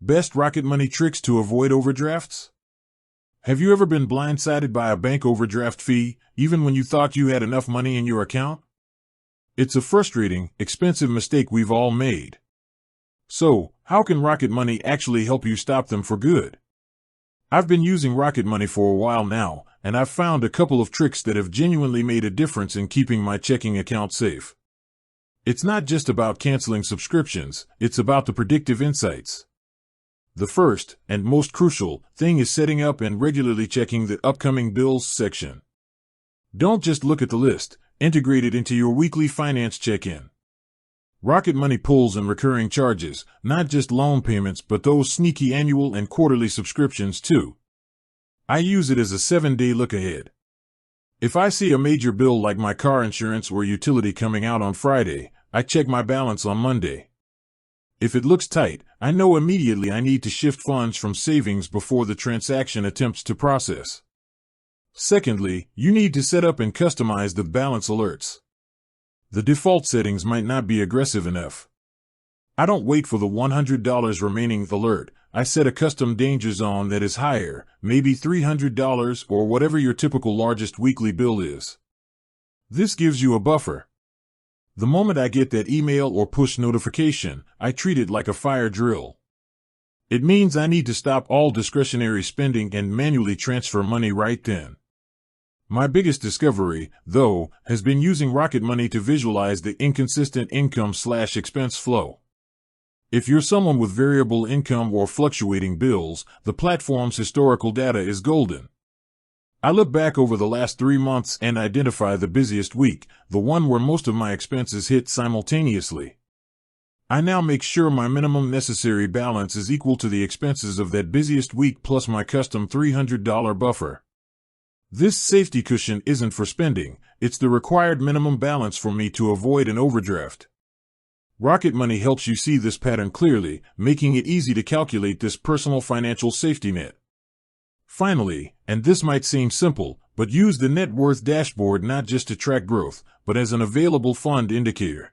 Best Rocket Money tricks to avoid overdrafts? Have you ever been blindsided by a bank overdraft fee, even when you thought you had enough money in your account? It's a frustrating, expensive mistake we've all made. So, how can Rocket Money actually help you stop them for good? I've been using Rocket Money for a while now, and I've found a couple of tricks that have genuinely made a difference in keeping my checking account safe. It's not just about canceling subscriptions, it's about the predictive insights. The first, and most crucial, thing is setting up and regularly checking the upcoming bills section. Don't just look at the list, integrate it into your weekly finance check-in. Rocket Money pulls in recurring charges, not just loan payments but those sneaky annual and quarterly subscriptions too. I use it as a 7-day look-ahead. If I see a major bill like my car insurance or utility coming out on Friday, I check my balance on Monday. If it looks tight, I know immediately I need to shift funds from savings before the transaction attempts to process. Secondly, you need to set up and customize the balance alerts. The default settings might not be aggressive enough. I don't wait for the $100 remaining alert. I set a custom danger zone that is higher, maybe $300 or whatever your typical largest weekly bill is. This gives you a buffer. The moment I get that email or push notification, I treat it like a fire drill. It means I need to stop all discretionary spending and manually transfer money right then. My biggest discovery, though, has been using Rocket Money to visualize the inconsistent income/expense flow. If you're someone with variable income or fluctuating bills, the platform's historical data is golden. I look back over the last 3 months and identify the busiest week, the one where most of my expenses hit simultaneously. I now make sure my minimum necessary balance is equal to the expenses of that busiest week plus my custom $300 buffer. This safety cushion isn't for spending, it's the required minimum balance for me to avoid an overdraft. Rocket Money helps you see this pattern clearly, making it easy to calculate this personal financial safety net. Finally, and this might seem simple, but use the net worth dashboard not just to track growth, but as an available fund indicator.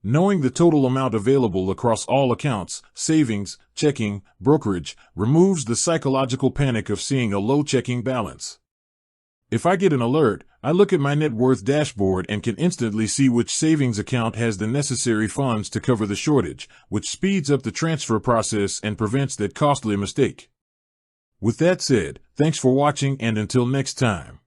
Knowing the total amount available across all accounts, savings, checking, brokerage, removes the psychological panic of seeing a low checking balance. If I get an alert, I look at my net worth dashboard and can instantly see which savings account has the necessary funds to cover the shortage, which speeds up the transfer process and prevents that costly mistake. With that said, thanks for watching and until next time.